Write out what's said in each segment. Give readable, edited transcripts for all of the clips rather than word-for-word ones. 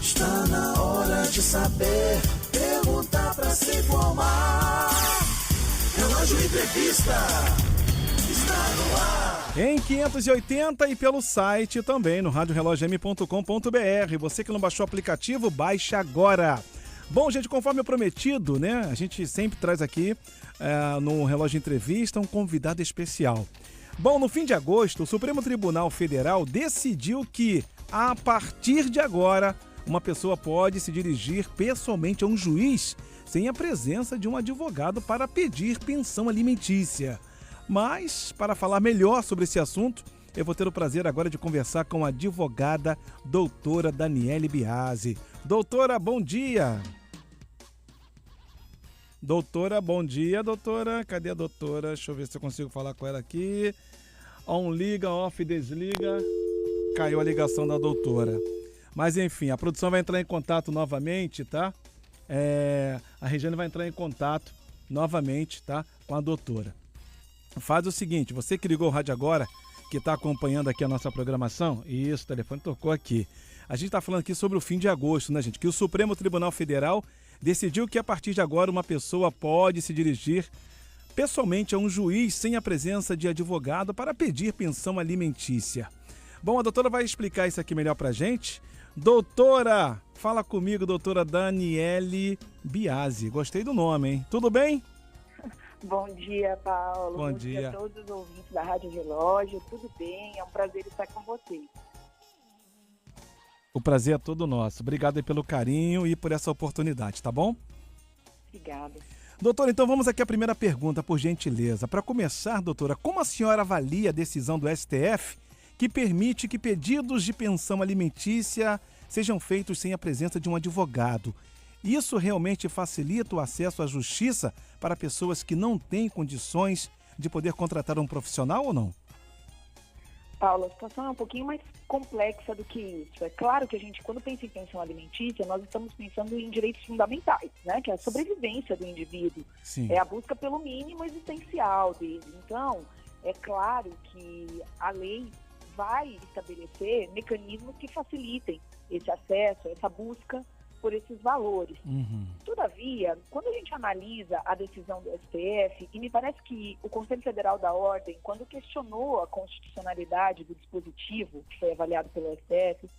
Está na hora de saber, perguntar pra se informar. Relógio Entrevista está no ar. Em 580 e pelo site também, no radiorelogem.com.br. Você que não baixou o aplicativo, baixe agora. Bom, gente, conforme prometido, né? A gente sempre traz aqui no Relógio Entrevista um convidado especial. Bom, no fim de agosto, o Supremo Tribunal Federal decidiu que, a partir de agora, uma pessoa pode se dirigir pessoalmente a um juiz sem a presença de um advogado para pedir pensão alimentícia. Mas, para falar melhor sobre esse assunto, eu vou ter o prazer agora de conversar com a advogada doutora Daniele Biasi. Doutora, bom dia! Doutora, bom dia, doutora. Cadê a doutora? Deixa eu ver se eu consigo falar com ela aqui. On liga, off, desliga. Caiu a ligação da doutora. Mas enfim, a produção vai entrar em contato novamente, tá? A Regiane vai entrar em contato novamente, tá? Com a doutora. Faz o seguinte, você que ligou o rádio agora, que está acompanhando aqui a nossa programação, isso, o telefone tocou aqui. A gente está falando aqui sobre o fim de agosto, né, gente? Que o Supremo Tribunal Federal decidiu que a partir de agora uma pessoa pode se dirigir pessoalmente a um juiz sem a presença de advogado para pedir pensão alimentícia. Bom, a doutora vai explicar isso aqui melhor pra gente. Doutora, fala comigo, doutora Daniele Biasi. Gostei do nome, hein? Tudo bem? Bom dia, Paulo. Bom dia A todos os ouvintes da Rádio Relógio. Tudo bem? É um prazer estar com vocês. O prazer é todo nosso. Obrigado aí pelo carinho e por essa oportunidade, tá bom? Obrigada. Doutora, então vamos aqui à primeira pergunta, por gentileza. Para começar, doutora, como a senhora avalia a decisão do STF que permite que pedidos de pensão alimentícia sejam feitos sem a presença de um advogado? Isso realmente facilita o acesso à justiça para pessoas que não têm condições de poder contratar um profissional ou não? Paulo, a situação é um pouquinho mais complexa do que isso. É claro que a gente, quando pensa em pensão alimentícia, nós estamos pensando em direitos fundamentais, né? Que é a sobrevivência do indivíduo. Sim. É a busca pelo mínimo existencial dele. Então, é claro que a lei vai estabelecer mecanismos que facilitem esse acesso, essa busca por esses valores. Uhum. Todavia, quando a gente analisa a decisão do STF, e me parece que o Conselho Federal da Ordem, quando questionou a constitucionalidade do dispositivo que foi avaliado pelo STF,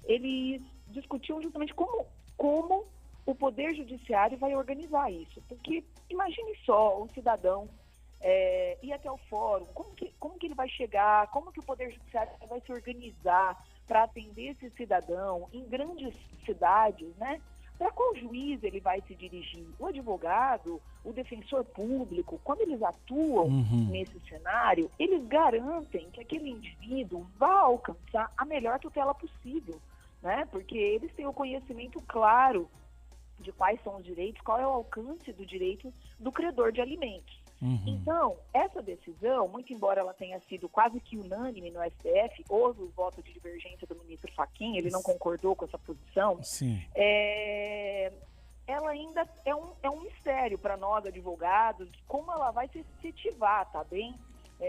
eles discutiam justamente como o Poder Judiciário vai organizar isso. Porque imagine só um cidadão ir até o fórum, como que ele vai chegar, como que o Poder Judiciário vai se organizar para atender esse cidadão em grandes cidades, né? Para qual juiz ele vai se dirigir? O advogado, o defensor público, quando eles atuam nesse cenário, eles garantem que aquele indivíduo vá alcançar a melhor tutela possível, né? Porque eles têm o conhecimento claro de quais são os direitos, qual é o alcance do direito do credor de alimentos. Então, essa decisão, muito embora ela tenha sido quase que unânime no STF, houve o voto de divergência do ministro Fachin, ele não concordou com essa posição. Sim. Ela ainda é um mistério para nós, advogados, de como ela vai se efetivar, tá bem?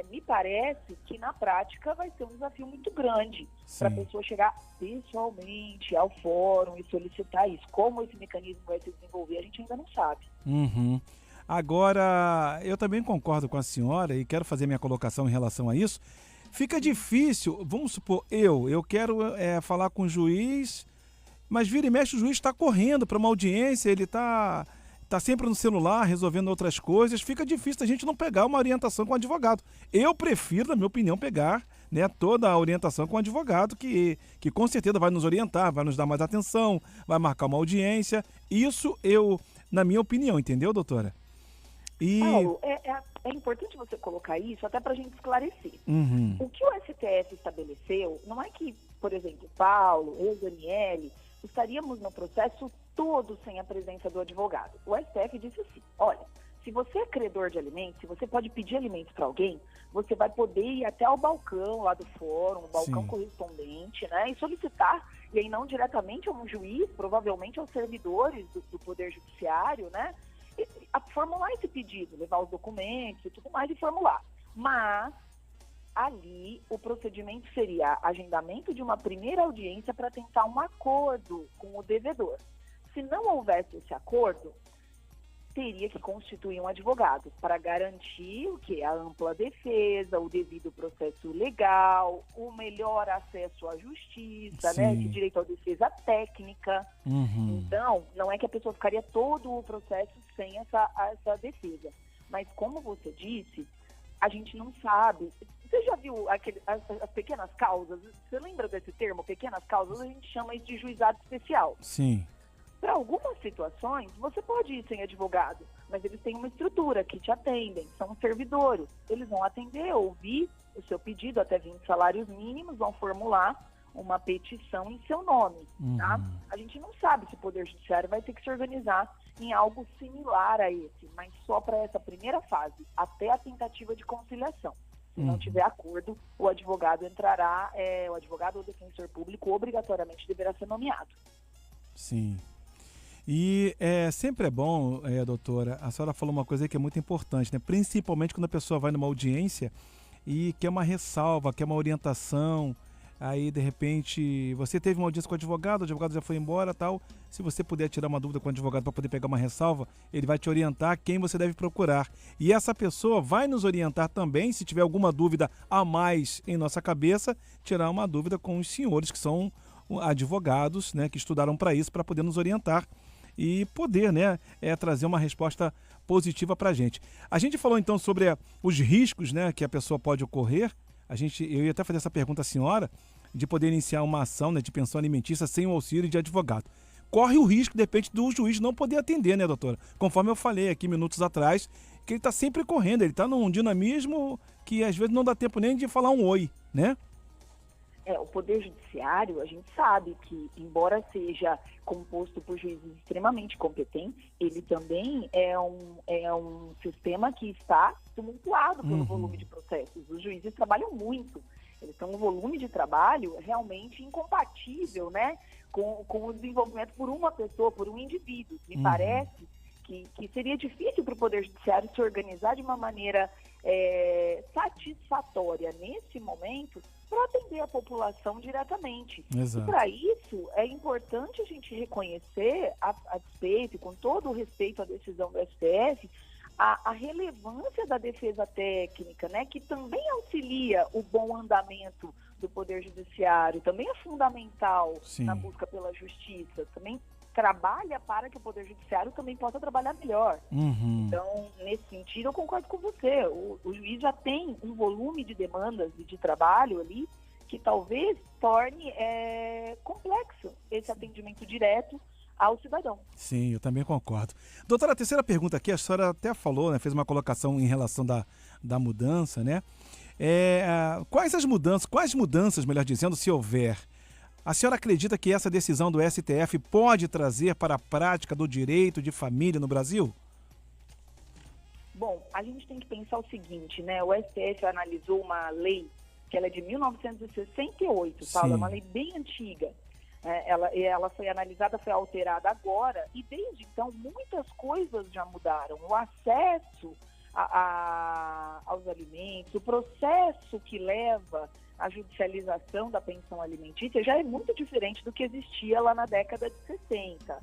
Me parece que, na prática, vai ser um desafio muito grande para a pessoa chegar pessoalmente ao fórum e solicitar isso. Como esse mecanismo vai se desenvolver, a gente ainda não sabe. Agora, eu também concordo com a senhora e quero fazer minha colocação em relação a isso. Fica difícil, vamos supor, eu quero falar com o juiz, mas vira e mexe o juiz está correndo para uma audiência, ele está sempre no celular resolvendo outras coisas, fica difícil a gente não pegar uma orientação com o advogado. Eu prefiro, na minha opinião, pegar, né, toda a orientação com o advogado, que com certeza vai nos orientar, vai nos dar mais atenção, vai marcar uma audiência. Isso na minha opinião, entendeu, doutora? Paulo, é importante você colocar isso até para a gente esclarecer. O que o STF estabeleceu não é que, por exemplo, Paulo, eu, Daniele, estaríamos no processo todo sem a presença do advogado. O STF disse assim, olha, se você é credor de alimentos, se você pode pedir alimentos para alguém, você vai poder ir até o balcão lá do fórum, o balcão correspondente, né, e solicitar, e aí não diretamente a um juiz, provavelmente aos servidores do Poder Judiciário, né, formular esse pedido, levar os documentos e tudo mais e formular. Mas Ali, o procedimento seria agendamento de uma primeira audiência para tentar um acordo com o devedor. Se não houvesse esse acordo, teria que constituir um advogado para garantir o quê? A ampla defesa, o devido processo legal, o melhor acesso à justiça, né? Esse direito à defesa técnica. Então, não é que a pessoa ficaria todo o processo sem essa defesa. Mas, como você disse, a gente não sabe. Você já viu as pequenas causas? Você lembra desse termo, pequenas causas? A gente chama isso de juizado especial. Sim. Para algumas situações, você pode ir sem advogado, mas eles têm uma estrutura que te atendem, são servidores. Eles vão atender, ouvir o seu pedido até 20 salários mínimos, vão formular uma petição em seu nome, tá? A gente não sabe se o Poder Judiciário vai ter que se organizar em algo similar a esse, mas só para essa primeira fase, até a tentativa de conciliação. Se não tiver acordo, o advogado entrará, o advogado ou defensor público obrigatoriamente deverá ser nomeado. Sim. E sempre é bom, doutora, a senhora falou uma coisa aí que é muito importante, né? Principalmente quando a pessoa vai numa audiência e quer uma ressalva, quer uma orientação, aí de repente você teve uma audiência com o advogado já foi embora, tal. Se você puder tirar uma dúvida com o advogado para poder pegar uma ressalva, ele vai te orientar quem você deve procurar. E essa pessoa vai nos orientar também, se tiver alguma dúvida a mais em nossa cabeça, tirar uma dúvida com os senhores que são advogados, né, que estudaram para isso, para poder nos orientar e poder, né, trazer uma resposta positiva para a gente. A gente falou então sobre os riscos, né, que a pessoa pode ocorrer. Eu ia até fazer essa pergunta à senhora, de poder iniciar uma ação, né, de pensão alimentícia sem o auxílio de advogado. Corre o risco, de repente, do juiz não poder atender, né, doutora? Conforme eu falei aqui minutos atrás, que ele está sempre correndo, ele está num dinamismo que às vezes não dá tempo nem de falar um oi, né? O Poder Judiciário, a gente sabe que, embora seja composto por juízes extremamente competentes, ele também é um sistema que está tumultuado pelo volume de processos. Os juízes trabalham muito, eles têm um volume de trabalho realmente incompatível, né, com o desenvolvimento por uma pessoa, por um indivíduo. Me parece que seria difícil para o Poder Judiciário se organizar de uma maneira satisfatória nesse momento para atender a população diretamente. Exato. E para isso é importante a gente reconhecer, a despeito, com todo o respeito à decisão do STF, a relevância da defesa técnica, né, que também auxilia o bom andamento do Poder Judiciário, também é fundamental na busca pela justiça, também trabalha para que o Poder Judiciário também possa trabalhar melhor. Então, nesse sentido, eu concordo com você. O juiz já tem um volume de demandas e de trabalho ali que talvez torne complexo esse atendimento direto ao cidadão. Sim, eu também concordo. Doutora, a terceira pergunta aqui, a senhora até falou, né, fez uma colocação em relação da mudança, né? Quais mudanças, melhor dizendo, se houver, a senhora acredita que essa decisão do STF pode trazer para a prática do direito de família no Brasil? Bom, a gente tem que pensar o seguinte, né? O STF analisou uma lei que ela é de 1968, Paulo, é uma lei bem antiga. Ela foi analisada, foi alterada agora, e desde então muitas coisas já mudaram. O acesso aos alimentos, o processo que leva à judicialização da pensão alimentícia já é muito diferente do que existia lá na década de 60.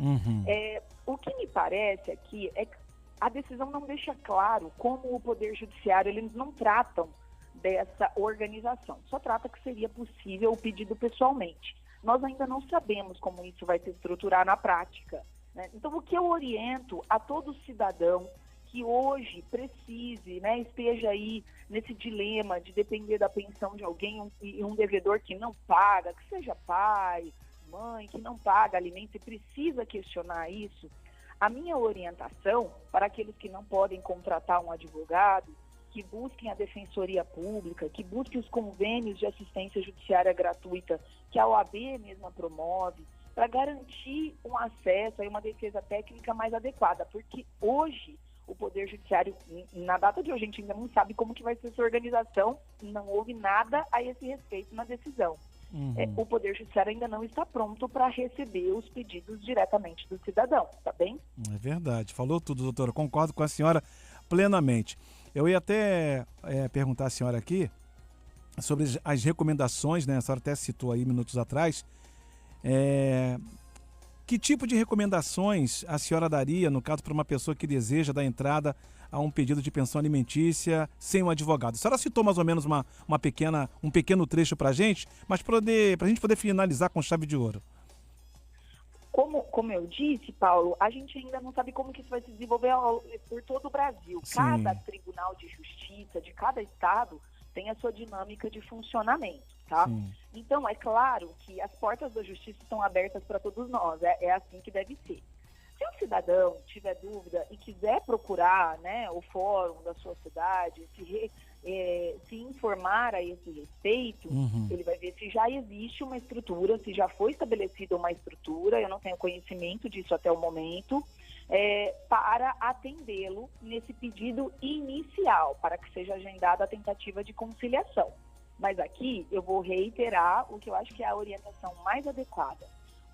O que me parece aqui é que a decisão não deixa claro como o Poder Judiciário, eles não tratam dessa organização, só trata que seria possível o pedido pessoalmente. Nós ainda não sabemos como isso vai se estruturar na prática, né? Então, o que eu oriento a todo cidadão que hoje precise, né, esteja aí nesse dilema de depender da pensão de alguém e um devedor que não paga, que seja pai, mãe, que não paga alimento e precisa questionar isso, a minha orientação para aqueles que não podem contratar um advogado, que busquem a Defensoria Pública, que busquem os convênios de assistência judiciária gratuita que a OAB mesma promove, para garantir um acesso a uma defesa técnica mais adequada, porque hoje o Poder Judiciário, na data de hoje, a gente ainda não sabe como que vai ser sua organização, não houve nada a esse respeito na decisão. O Poder Judiciário ainda não está pronto para receber os pedidos diretamente do cidadão, tá bem? É verdade, falou tudo, doutora, concordo com a senhora plenamente. Eu ia até perguntar à senhora aqui, sobre as recomendações, né? A senhora até citou aí minutos atrás. Que tipo de recomendações a senhora daria, no caso, para uma pessoa que deseja dar entrada a um pedido de pensão alimentícia sem um advogado? A senhora citou mais ou menos um pequeno trecho para a gente, mas para a gente poder finalizar com chave de ouro. Como eu disse, Paulo, a gente ainda não sabe como que isso vai se desenvolver por todo o Brasil. Sim. Cada tribunal de justiça de cada estado tem a sua dinâmica de funcionamento, tá? Sim. Então, é claro que as portas da justiça estão abertas para todos nós, é assim que deve ser. Se um cidadão tiver dúvida e quiser procurar, né, o fórum da sua cidade, se informar a esse respeito, ele vai ver se já existe uma estrutura, se já foi estabelecida uma estrutura, eu não tenho conhecimento disso até o momento, para atendê-lo nesse pedido inicial, para que seja agendada a tentativa de conciliação. Mas aqui eu vou reiterar o que eu acho que é a orientação mais adequada.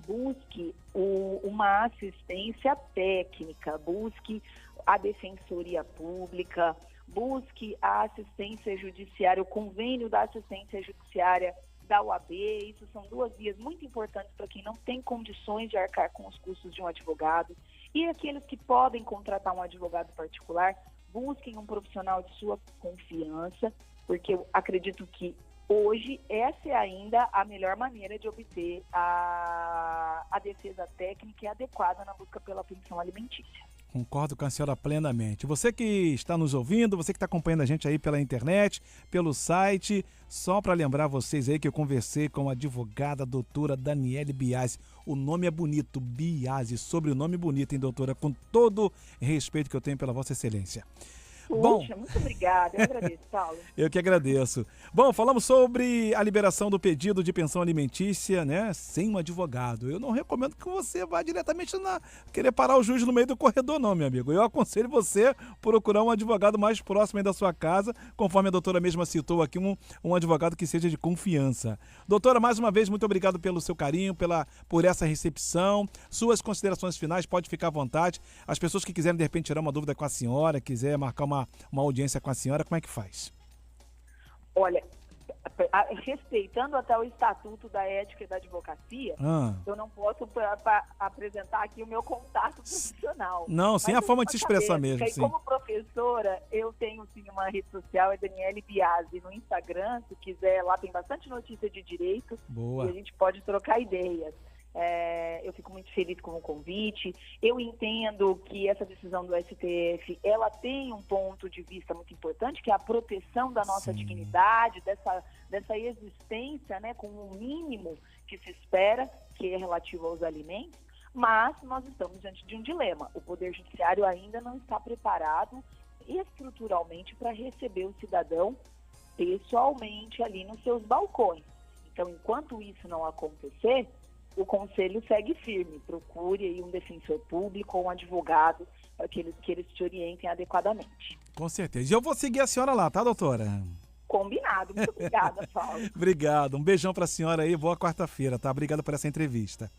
Busque uma assistência técnica, busque a defensoria pública, busque a assistência judiciária, o convênio da assistência judiciária da OAB. Isso são 2 vias muito importantes para quem não tem condições de arcar com os custos de um advogado. E aqueles que podem contratar um advogado particular, busquem um profissional de sua confiança, porque eu acredito que hoje essa é ainda a melhor maneira de obter a defesa técnica e adequada na busca pela pensão alimentícia. Concordo com a senhora plenamente. Você que está nos ouvindo, você que está acompanhando a gente aí pela internet, pelo site, só para lembrar vocês aí que eu conversei com a advogada doutora Daniele Biasi. O nome é bonito, Biasi, sobrenome bonito, hein, doutora? Com todo respeito que eu tenho pela Vossa Excelência. Puxa, muito obrigada, eu agradeço, Paulo. Eu que agradeço. Bom, falamos sobre a liberação do pedido de pensão alimentícia, né, sem um advogado. Eu não recomendo que você vá diretamente querer parar o juiz no meio do corredor, não, meu amigo. Eu aconselho você procurar um advogado mais próximo aí da sua casa, conforme a doutora mesma citou aqui, um advogado que seja de confiança. Doutora, mais uma vez, muito obrigado pelo seu carinho, por essa recepção. Suas considerações finais, pode ficar à vontade. As pessoas que quiserem, de repente, tirar uma dúvida com a senhora, quiser marcar uma audiência com a senhora, como é que faz? Olha, respeitando até o Estatuto da Ética e da Advocacia, eu não posso apresentar aqui o meu contato profissional. Não, sem a forma de se expressar mesmo. Sim. Como professora, eu tenho sim uma rede social, é Daniele Biasi, no Instagram, se quiser, lá tem bastante notícia de direito. Boa. E a gente pode trocar ideias. Eu fico muito feliz com o convite. Eu entendo que essa decisão do STF, ela tem um ponto de vista muito importante, que é a proteção da nossa dignidade, dessa existência, né, com o mínimo que se espera, que é relativo aos alimentos, mas nós estamos diante de um dilema. O Poder Judiciário ainda não está preparado estruturalmente para receber o cidadão pessoalmente ali nos seus balcões. Então, enquanto isso não acontecer, o conselho segue firme. Procure aí um defensor público ou um advogado para que eles te orientem adequadamente. Com certeza. E eu vou seguir a senhora lá, tá, doutora? Combinado. Muito obrigada, Paulo. Obrigado. Um beijão para a senhora aí. Boa quarta-feira, tá? Obrigado por essa entrevista.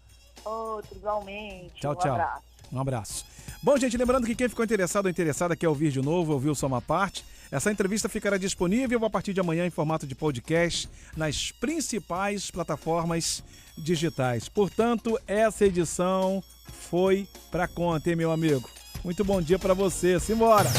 Outro, igualmente. Tchau, um tchau. Abraço. Um abraço. Bom, gente, lembrando que quem ficou interessado ou interessada quer ouvir de novo, ouviu só uma parte, essa entrevista ficará disponível a partir de amanhã em formato de podcast nas principais plataformas digitais. Portanto, essa edição foi pra conta, hein, meu amigo? Muito bom dia pra você. Simbora!